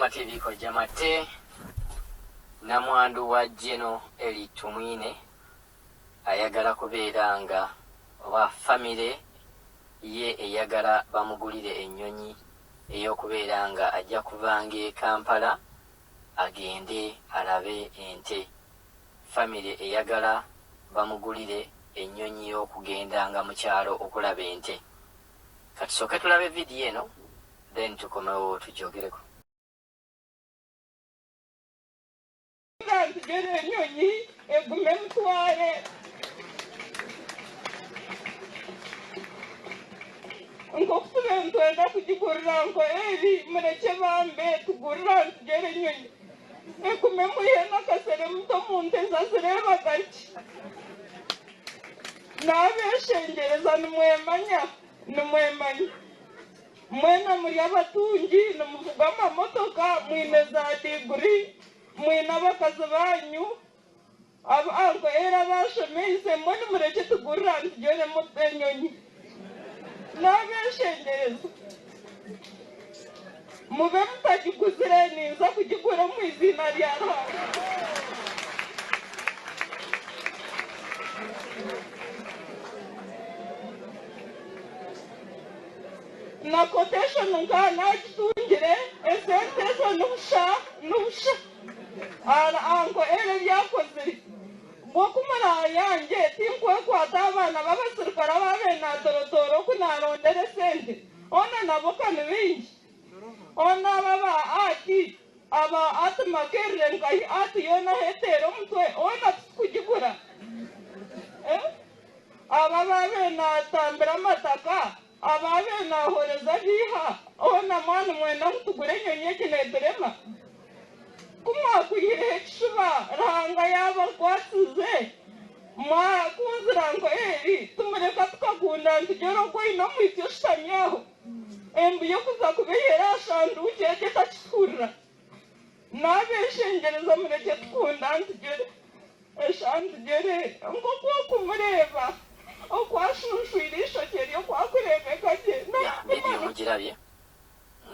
Koma TV kojja mate namwandu wa Geno Eli Tumwine ayagala kubeera nga oba famire ye eyagala bamugulire ennyonyi ey'okubeera nga ajja kuvanga e Kampala agende alabe ente. Famire eyagala bamugulire ennyonyi y'okugenda nga mu kyalo okulaba ente. Katusooke tulabe vidiyo eno then tukomewo tujogereko. Gere ennyonyi egume mutwale nk'okutuba ntwenda kugigurira nko eri mureke bambe tugurira ntugere ennyonyi egume muhe n'akasere muto mu nte zazireba gaki n'abeshengereza nimwemanya mwena muri abatungi nimuvuga amamotoka mwine za diguri mwine abakazi banyu anko era bashomeise mwe nimureke tugurira ntugere muto ennyonyi n'abeshengereza mube mutagiguzire niza kugigura mu izina rya Ruhanga. Na quotation nka nagitungire esente zo nubusha anko ere byakoze bokumara yanjye tinkwekwata abana b'abasirikare ababe na torotoro kunarondere sente ona nabo kane bingi ona baba ati makerere nkai ati yona hetero mutwe ona kugigura aba babe na tambira amataka ababe nahoreza biha ona mwana mwena mutugure ennyonyi ekineterema kumwakuyireho ekishuba Ruhanga yaba kwasize mwakunzira nko eri tumureka tukagunda ntugere ogwine omwityo oshitamyeho embu yokuza kubehera ashanduke eke takihurira n'abeshengereza mureke tukunda ntugere eshantugere nk'okwokumureba okwashunshwira ishokye lyokwakurebeka gye bibi mugirabye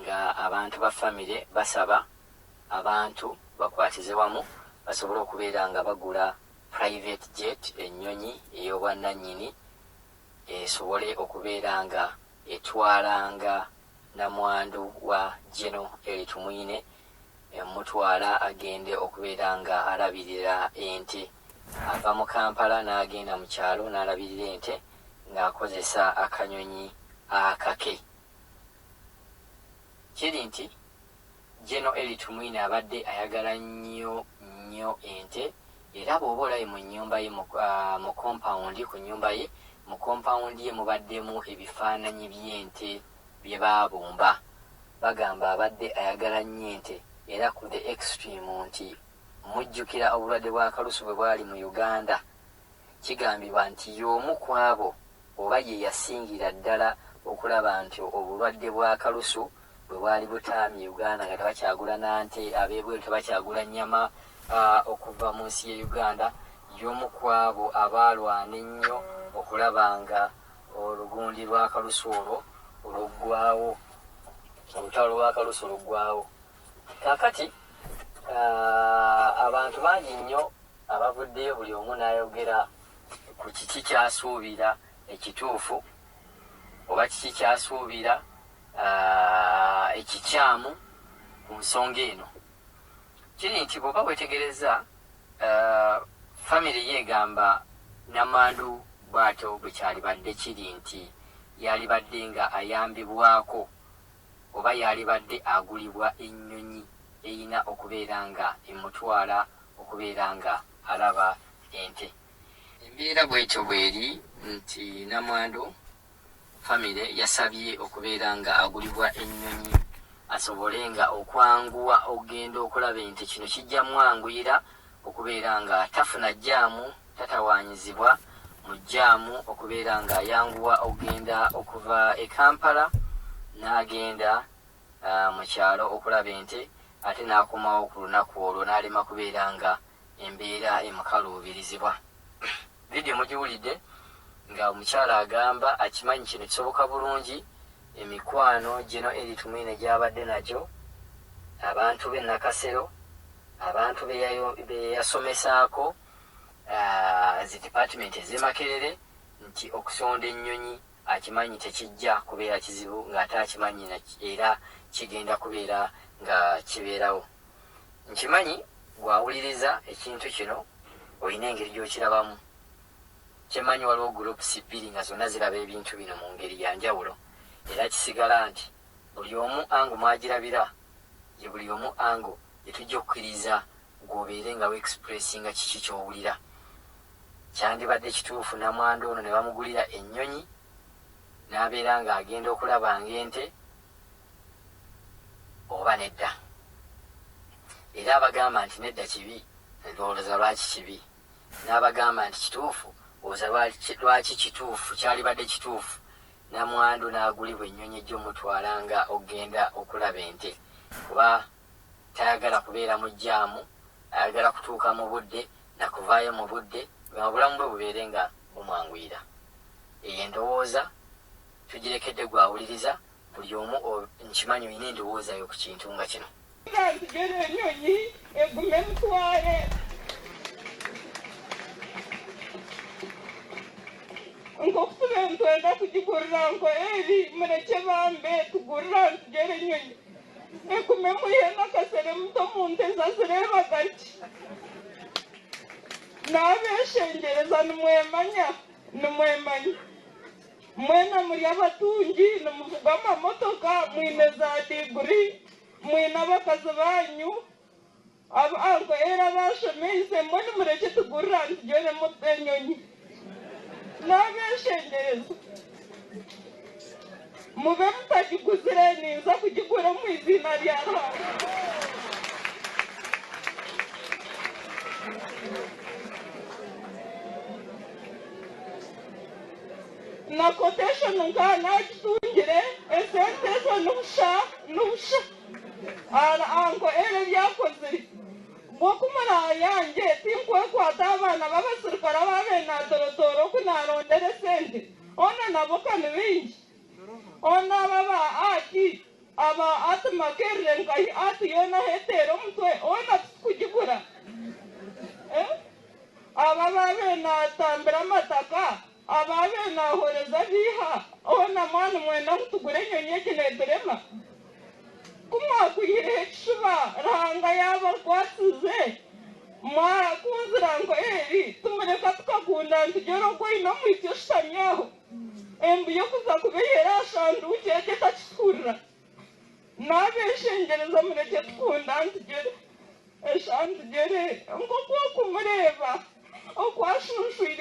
nga abantu ba famire basaba abantu bakwatize wamu basobole okubeera nga bagula private jet ennyonyi ey'obwannannyini esobole okubeera nga etwalanga namwandu wa Geno Eli Tumwine emutwala agende okubeera nga alabirira ente ava mu Kampala n'agenda mu kyalo n'alabirira ente ng'akozesa akanyonyi akake. Kiri nti Geno Eli Tumwine abadde ayagala nnyo ente era bw'oba olabe mu nnyumba ye mu compound ku nnyumba ye mu compound ye mubaddemu ebifaananyi by'ente bye baabumba. Bagamba abadde ayagala nnyo ente era ku the extreme nti mujjukira obulwadde bwa kalusu bwe bwali mu Uganda kigambibwa nti y'omu ku abo oba ye yasingira ddala okulaba nti obulwadde bwa kalusu bwe bwali butaamye Uganda nga tebakyagula nante abeebweru tebakyagula nnyama okuva mu nsi ye Uganda y'omu ku abo abaalwana ennyo okulaba nga olugundi lwa kalusu olwo oluggwawo olutalo lwa kalusu oluggwawo. Kaakati abantu bangi nnyo abavuddeyo buli omu n'ayogera ku kiki kyasuubira ekituufu oba kiki kyasuubira ekikyamu ku nsonga eno. Kiri nti bw'oba wetegereza famire yeegamba namwandu bw'atyo bwe kyalibadde kiri nti yalibadde nga ayambibwako oba yalibadde agulibwa ennyonyi eyina okubeera nga emutwala okubeera nga alaba ente. Embeera bw'etyo bw'eri nti namwandu famire yasabye okubeera nga agulibwa ennyonyi asobole nga okwanguwa okugenda okulaba ente. Kino kijja mwanguyira okubeera nga tafuna jjaamu tatawaanyizibwa mu jjaamu okubeera nga ayanguwa okugenda okuva e Kampala n'agenda mu kyalo okulaba ente ate n'akomawo ku lunaku olwo n'alema kubeera nga embeera emukaluubirizibwa. Vidiyo mugiwulidde nga omukyala agamba akimanyi kino kisoboka bulungi emikwano Geno Eli Tumwine gy'abadde nagyo abantu b'e Nakasero, abantu be yasomesaako zi department ez'e Makerere nti okusonda ennyonyi akimanyi tekijja kubeera kizibu ng'ate akimanyi era kigenda kubeera nga kibeerawo. Nkimanyi bw'awuliriza ekintu kino olina engeri gy'okirabamu. Kyemanyi waliwo groups bbiri nga zonna ziraba ebintu bino mu ngeri ya njawulo, era kisigala nti buli omu ango mwagirabira ye buli omu ango yetujja okukkiriza gw'obeere nga we-expressinga kiki ky'owulira. Kyandibadde kituufu namwandu ono ne bamugulira ennyonyi n'abeera ng'agenda okulaba ng'ente oba nedda. Era abagamba nti nedda kibi, ndowooza lwaki kibi. N'abagamba nti kituufu, oza lwaki kituufu, kyalibadde kituufu. Namwandu n'agulibwa ennyonyi gy'omutwala nga ogenda okulaba ente. Kuba tayagala kubeera mu jjaamu, ayagala kutuuka mu budde nakuvaayo mu budde, obulamu bwe bubeere nga bumwanguyira. Eyo endowooza tugirekedde gwawuliriza, buli omu nkimanyi olina endowooza yo ku kintu nga kino. Nzigera ennyonyi egume mutwale. Nk'okusiba ntwenda kugigurira nko eri mureke bambe tugurira nzigera ennyonyi egume muyihe Nakasero muto mu nte zazireba gati. N'abeshengereza nimwemanya mwena muri abatungi nimuvuga amamotoka mwine za diguri mwine abakazi banyu anko era bashomeise mwe nimureke tugurira nzigere muto ennyonyi. N'abeshengereza mube mutagiguzire ninza kugigura mu izina rya Ruhanga. Na quotation nka nakitungire esente ezo n'ubusha anko ere byakoze bwokumara yanjye tinkwekwata abana b'abasirikare ababenadorotoro kunarondera esente ona nabo kani bingi ona baba ati Makerere nkahi ati yona hetera omutwe ona kugigura aba babenatambira amataka ababenahoreza biha ona mwana mwenda mutugure ennyonyi ekineterema kumwakuyire ekishuba Ruhanga yabakwasize mwakunzira nko eri tumureka tukagunda ntugere ogwine omwityo oshutamyeho embu yokuza kubeyera ashanduki eke takihurira. N'abeshengereza mureke tukunda ntugere eshantugere nk'okwokumureba okwashunshwire